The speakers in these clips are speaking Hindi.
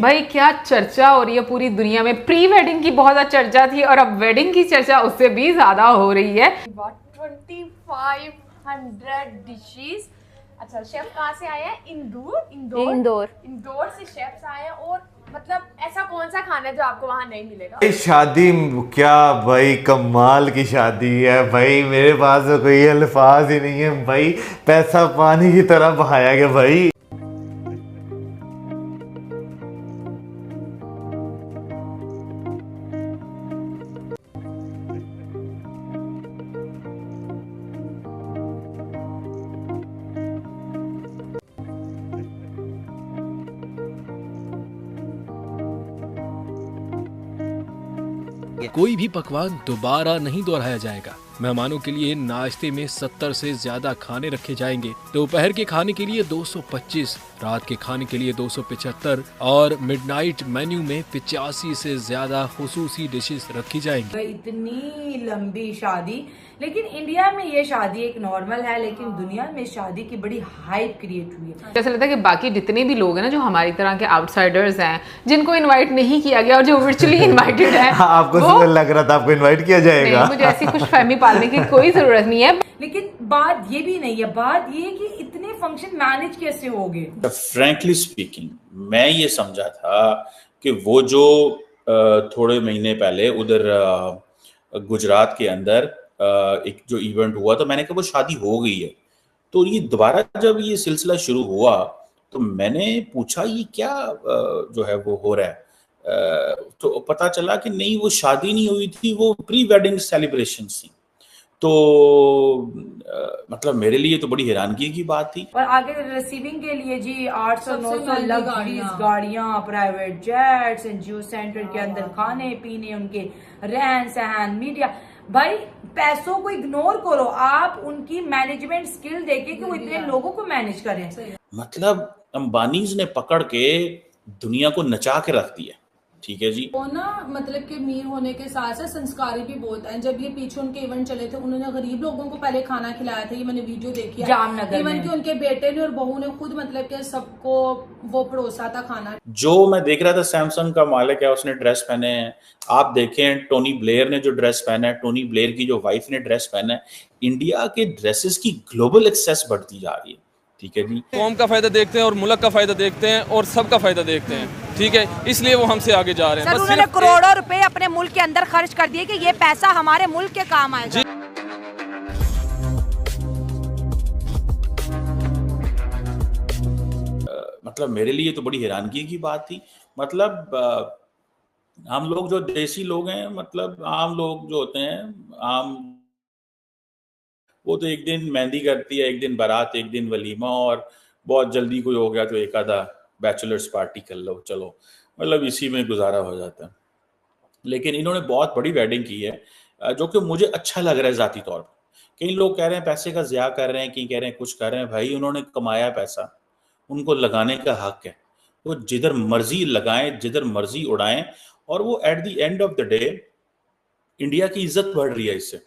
भाई क्या चर्चा हो रही है पूरी दुनिया में। प्री वेडिंग की बहुत ज़्यादा चर्चा थी और अब वेडिंग की चर्चा उससे भी ज़्यादा हो रही है। 2500 डिशेस। अच्छा, शेफ कहाँ से आया है? इंदौर। इंदौर इंदौर से शेफ्स आए हैं। और मतलब ऐसा कौन सा खाना है जो आपको वहाँ नहीं मिलेगा? भाई शादी क्या भाई, कमाल की शादी है भाई। मेरे पास तो कोई अल्फाज ही नहीं है भाई। पैसा पानी की तरह बहाया गया भाई। कोई भी पकवान दोबारा नहीं दोहराया जाएगा। मेहमानों के लिए नाश्ते में 70 से ज्यादा खाने रखे जाएंगे। दोपहर के खाने के लिए 225, रात के खाने के लिए 275 और मिडनाइट मेन्यू में 85 से ज्यादा खुसूसी डिशेस रखी जाएंगी। इतनी लंबी शादी, लेकिन इंडिया में ये शादी एक नॉर्मल है, लेकिन दुनिया में शादी की बड़ी हाइप क्रिएट हुई है। जैसे लगता है कि बाकी जितने भी लोग हैं ना, जो हमारी तरह के आउटसाइडर्स हैं, जिनको इनवाइट नहीं किया गया और जो वर्चुअली इनवाइटेड है, आपको वो लग रहा था आपको इनवाइट किया जाएगा। नहीं, मुझे ऐसी खुश फहमी पालने की कोई जरूरत नहीं है। लेकिन बात ये भी नहीं है, बात ये कि इतने फंक्शन मैनेज कैसे हो गए। फ्रैंकली स्पीकिंग, मैं ये समझा था कि वो जो थोड़े महीने पहले उधर गुजरात के अंदर एक जो इवेंट हुआ, तो मैंने कहा वो शादी हो गई है। तो ये दोबारा जब ये सिलसिला शुरू हुआ तो मैंने पूछा ये क्या जो है वो हो रहा है। तो पता चला कि नहीं, वो शादी नहीं हुई थी, वो प्री वेडिंग सेलिब्रेशन थी। तो मतलब मेरे लिए तो बड़ी हैरानगी की बात थी। और आगे रिसीविंग के लिए जी 800-900 लग्जरीज गाड़ियां, प्राइवेट जेट्स, एनजीओ सेंटर के अंदर खाने पीने, उनके रहन सहन, मीडिया। भाई पैसों को इग्नोर करो, आप उनकी मैनेजमेंट स्किल देखे कि वो इतने लोगों को मैनेज करें। मतलब अंबानीज ने पकड़ के दुनिया को नचा के रख दिया। ठीक है जी। वो ना मतलब कि अमीर होने के साथ साथ संस्कारी भी बहुत है। जब ये पीछे उनके इवेंट चले थे, उन्होंने गरीब लोगों को पहले खाना खिलाया था। ये मैंने वीडियो देखी है जामनगर इवन कि उनके बेटे ने और बहू ने खुद मतलब कि सबको वो परोसा था खाना। जो मैं देख रहा था, सैमसंग का मालिक है, उसने ड्रेस पहने हैं। आप देखें टोनी ब्लेयर ने जो ड्रेस पहना है, टोनी ब्लेयर की जो वाइफ ने ड्रेस पहना है। इंडिया के ड्रेसेस की ग्लोबल एक्सेस बढ़ती जा रही है। ठीक है जी। कौम का फायदा देखते हैं और मुल्क का फायदा देखते हैं और सबका फायदा देखते हैं। ठीक है, इसलिए वो हमसे आगे जा रहे हैं। सर, उन्होंने करोड़ों रुपए अपने मुल्क के अंदर खर्च कर दिए कि ये पैसा हमारे मुल्क के काम आएगा। मतलब मेरे लिए तो बड़ी हैरानगी की बात थी। मतलब हम लोग जो देसी लोग हैं, मतलब आम लोग जो होते हैं, आम, वो तो एक दिन मेहंदी करती है, एक दिन बारात, एक दिन वलीमा, और बहुत जल्दी कोई हो गया तो एक आधा बैचलर्स पार्टी कर लो, चलो, मतलब इसी में गुजारा हो जाता है। लेकिन इन्होंने बहुत बड़ी वेडिंग की है, जो कि मुझे अच्छा लग रहा है ज़ाती तौर पर। कई लोग कह रहे हैं पैसे का ज़िया कर रहे हैं, कहीं कह रहे हैं कुछ कर रहे हैं। भाई उन्होंने कमाया पैसा, उनको लगाने का हक है। वो जिधर मर्जी लगाएं, जिधर मर्जी उड़ाएं, और वो at the end of the day India की इज्जत बढ़ रही है इससे।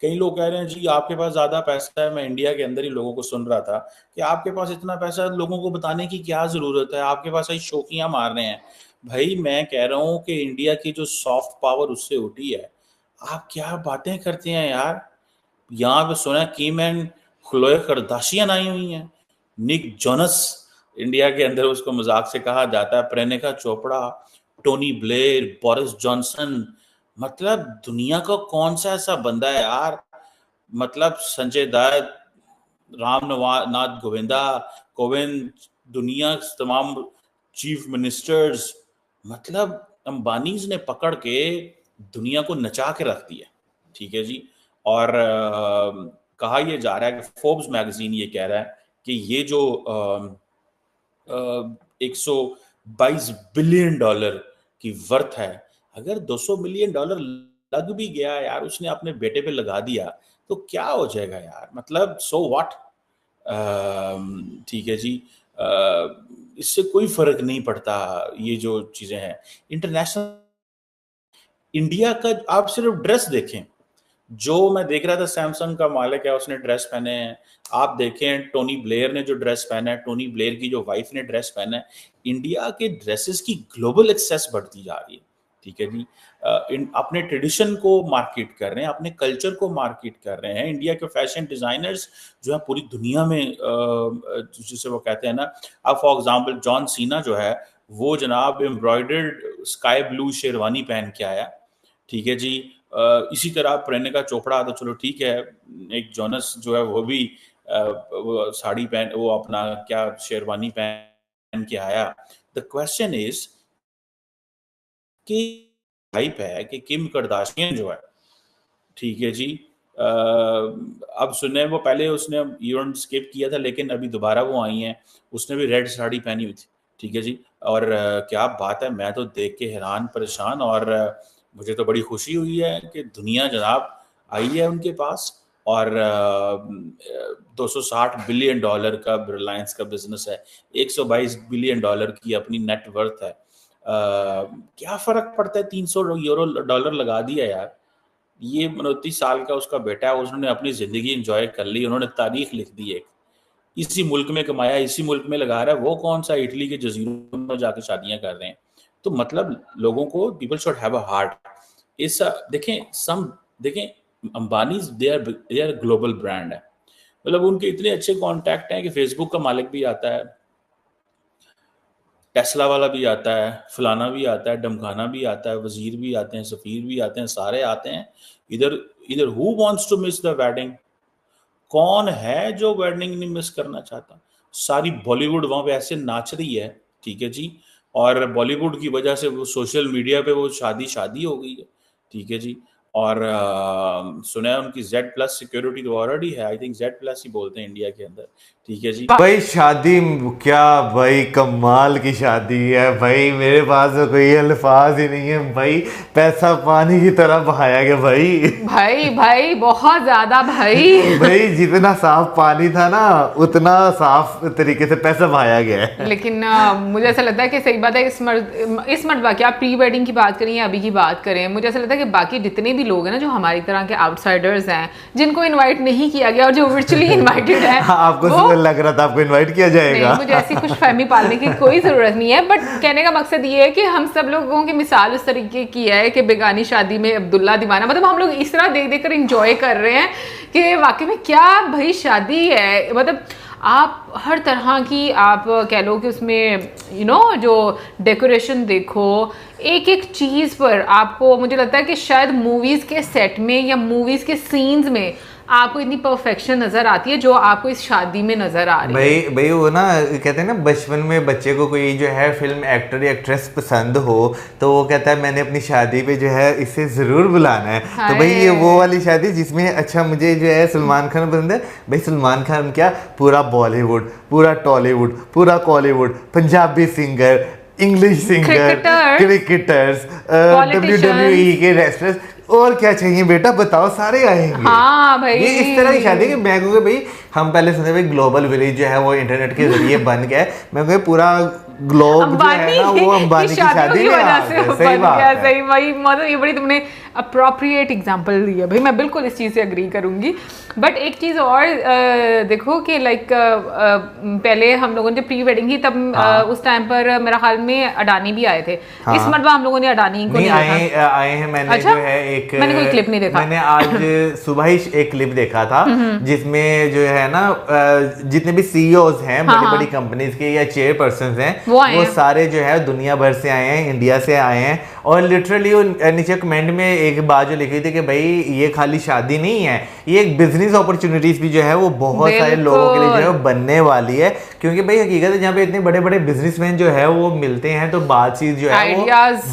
कई लोग कह रहे हैं जी आपके पास ज्यादा पैसा है। मैं इंडिया के अंदर ही लोगों को सुन रहा था कि आपके पास इतना पैसा है, लोगों को बताने की क्या जरूरत है, आपके पास ऐसी शौकियां मार रहे हैं। भाई मैं कह रहा हूं कि इंडिया की जो सॉफ्ट पावर उससे उठी है। आप क्या बातें करते हैं यार। यहाँ पे सुना कीमैन खलोए करदाशियान आई हुई हैं, निक जोनस इंडिया के अंदर उसको मजाक से कहा जाता है, Priyanka Chopra, Tony Blair, Boris Johnson. मतलब दुनिया का कौन सा ऐसा बंदा है यार, मतलब संजय दत्त, राम नाथ कोविंद, दुनिया तमाम चीफ मिनिस्टर्स, मतलब अंबानीज ने पकड़ के दुनिया को नचा के रख दिया। ठीक है जी। और कहा यह जा रहा है कि फोर्ब्स मैगजीन ये कह रहा है कि ये जो 122 बिलियन डॉलर की वर्थ है, अगर 200 मिलियन डॉलर लग भी गया यार, उसने अपने बेटे पे लगा दिया, तो क्या हो जाएगा यार। मतलब सो व्हाट। ठीक है जी। इससे कोई फर्क नहीं पड़ता। ये जो चीजें हैं इंटरनेशनल, इंडिया का आप सिर्फ ड्रेस देखें, जो मैं देख रहा था, सैमसंग का मालिक है, उसने ड्रेस पहने हैं। आप देखें टोनी ब्लेयर ने जो ड्रेस पहना है, टोनी ब्लेयर की जो वाइफ ने ड्रेस पहना है, इंडिया के ड्रेसेस की ग्लोबल एक्सेस बढ़ती जा रही है। ठीक है जी, अपने ट्रेडिशन को मार्केट कर रहे हैं, अपने कल्चर को मार्केट कर रहे हैं। इंडिया के फैशन डिजाइनर्स जो है पूरी दुनिया में, जिसे वो कहते हैं ना, अब फॉर एग्जांपल जॉन सीना जो है वो जनाब एम्ब्रॉयडर्ड स्काई ब्लू शेरवानी पहन के आया। ठीक है जी, इसी तरह प्रियंका चोपड़ा, तो चलो ठीक है, एक जोनस जो है वो भी वो साड़ी पहन, वो अपना क्या शेरवानी पहन के आया। द क्वेश्चन इज कि हाइप है कि किम करदाशियन जो है, ठीक है जी, अब सुने वो पहले उसने इवेंट स्किप किया था, लेकिन अभी दोबारा वो आई हैं, उसने भी रेड साड़ी पहनी हुई थी। ठीक है जी, और क्या बात है, मैं तो देख के हैरान परेशान, और मुझे तो बड़ी खुशी हुई है कि दुनिया जनाब आई है उनके पास। और 260 बिलियन डॉलर का रिलायंस का बिजनेस है, 122 बिलियन डॉलर की अपनी नेट वर्थ है। क्या फर्क पड़ता है, 300 यूरो डॉलर लगा दिया यार। ये 29 साल का उसका बेटा है, उसने अपनी जिंदगी एंजॉय कर ली, उन्होंने तारीख लिख दी है, इसी मुल्क में कमाया, इसी मुल्क में लगा रहा है। वो कौन सा इटली के जजीरों में जाके शादियां कर रहे हैं। तो मतलब लोगों को, people should have a heart. इस देखें Ambani they are global brand है, मतलब उनके इतने अच्छे कॉन्टैक्ट हैं कि फेसबुक का मालिक भी आता है, टेस्ला वाला भी आता है, फलाना भी आता है, डमखाना भी आता है, वजीर भी आते हैं, सफीर भी आते हैं, सारे आते हैं। इधर who wants to miss the wedding? कौन है जो वेडिंग नहीं मिस करना चाहता? सारी बॉलीवुड वहां पे ऐसे नाच रही है। ठीक है जी, और बॉलीवुड की वजह से वो सोशल मीडिया पे वो शादी हो गई है। ठीक है जी, और सुना है उनकी Z+ सिक्योरिटी तो ऑलरेडी है, आई थिंक Z+ ही बोलते हैं इंडिया के अंदर। ठीक है जी भाई, शादी क्या भाई, कमाल की शादी है भाई, मेरे पास तो कोई अल्फाज ही नहीं है भाई, पैसा पानी की तरह बहाया गया भाई। भाई बहुत ज्यादा भाई। भाई जितना साफ पानी था ना, उतना साफ तरीके से पैसा बहाया गया है। लेकिन मुझे ऐसा लगता है कि सही बात है, इस मरतबा क्या प्री वेडिंग की बात करें या अभी की बात करें, मुझे ऐसा लगता है कि बाकी जितने भी लोग हैं ना, जो हमारी तरह के आउटसाइडर्स हैं, जिनको इनवाइट नहीं किया गया और जो वर्चुअली इनवाइटेड है, आपको लग रहा था आपको इनवाइट किया जाएगा। नहीं, मुझे ऐसी कुछ फहमी पालने की कोई जरूरत नहीं है, बट कहने का मकसद ये है कि हम सब लोगों की मिसाल उस तरीके की है कि बेगानी शादी में अब्दुल्ला दीवाना, मतलब हम लोग इस तरह देख देख कर इंजॉय कर रहे हैं कि वाकई में क्या भाई शादी है। मतलब आप हर तरह की, आप कह लो कि उसमें जो डेकोरेशन देखो, एक एक चीज़ पर आपको, मुझे लगता है कि शायद मूवीज़ के सेट में या मूवीज़ के सीन्स में आपको इतनी परफेक्शन नजर आती है जो आपको इस शादी में नजर आ रही है। भाई वो ना कहते हैं ना, बचपन में बच्चे को कोई जो है फिल्म एक्टर या एक्ट्रेस पसंद हो तो वो कहता है मैंने अपनी शादी पे जो है इसे जरूर बुलाना है। तो भाई ये वो वाली शादी जिसमें, अच्छा मुझे जो है सलमान खान पसंद है। भाई सलमान खान क्या, पूरा बॉलीवुड, पूरा टॉलीवुड, पूरा Kollywood, Punjabi singer, English singer, cricketers, WWE के रेसलर्स, और क्या चाहिए बेटा बताओ, सारे आएंगे। हाँ भाई, ये इस तरह की शादी कि मैं कहूँगा भाई, हम पहले सुने भाई ग्लोबल विलेज जो है वो इंटरनेट के जरिए बन गया है, मैं कहूँगा पूरा ग्लोब जो है ना वो अंबानी की शादी में आ गया। सही बात है, सही भाई, मतलब ये बड़ी तुमने अप्रोप्रिएट एग्जांपल दी है भाई, मैं बिल्कुल इस चीज़ से अग्री करूंगी। बट एक चीज़ और देखो कि लाइक पहले हम लोगों ने जब प्री वेडिंग की तब उस टाइम पर मेरा ख्याल में अडानी भी आए थे। इस मरतबा हम लोगों ने अडानी को नहीं आए हैं। मैंने जो है मैंने कोई क्लिप नहीं देखा, मैंने आज सुबह ही एक क्लिप देखा था जिसमें जो है ना जितने भी CEOs हैं बड़ी बड़ी कंपनीज के या चेयरपर्सन हैं वो सारे जो है दुनिया भर से आए हैं, इंडिया से आए हैं। और लिटरली नीचे कमेंट में एक बात जो लिखी थी कि भाई ये खाली शादी नहीं है, ये एक बिजनेस अपॉर्चुनिटीज भी जो है वो बहुत सारे लोगों के लिए जो है बनने वाली है। क्योंकि भाई हकीकत है जहाँ पे इतने बड़े बड़े बिजनेसमैन जो है वो मिलते हैं तो बातचीत जो है वो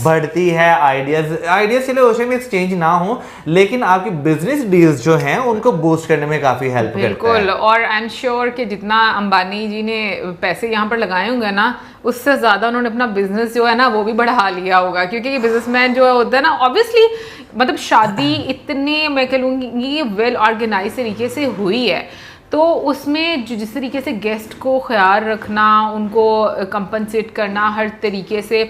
बढ़ती है, आइडियाज चले ओशन में एक्सचेंज ना हो, लेकिन आपकी बिजनेस डील्स जो हैं उनको बूस्ट करने में काफी हेल्प करता है। बिल्कुल, और आई एम श्योर कि जितना अंबानी जी ने पैसे यहाँ पर लगाए होंगे ना, उससे ज़्यादा उन्होंने अपना बिजनेस जो है ना वो भी बढ़ा लिया होगा। क्योंकि ये बिजनेसमैन जो होता है ना, ऑब्वियसली मतलब शादी इतने मैं कह लूँगी वेल ऑर्गेनाइज तरीके से हुई है, तो उसमें जिस तरीके से गेस्ट को ख्याल रखना, उनको कंपनसेट करना हर तरीके से,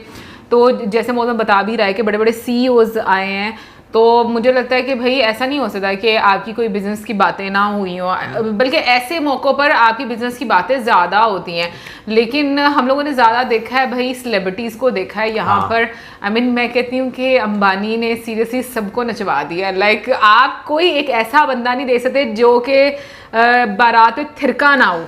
तो जैसे मौसम बता भी रहा है कि बड़े बड़े CEOs आए हैं, तो मुझे लगता है कि भाई ऐसा नहीं हो सकता कि आपकी कोई बिजनेस की बातें ना हुई हो, बल्कि ऐसे मौक़ों पर आपकी बिजनेस की बातें ज़्यादा होती हैं। लेकिन हम लोगों ने ज़्यादा देखा है भाई, सेलिब्रिटीज़ को देखा है यहाँ पर। आई मीन मैं कहती हूँ कि अंबानी ने सीरियसली सबको नचवा दिया। लाइक आप कोई एक ऐसा बंदा नहीं दे सकते जो कि बारात में थिरका ना हो।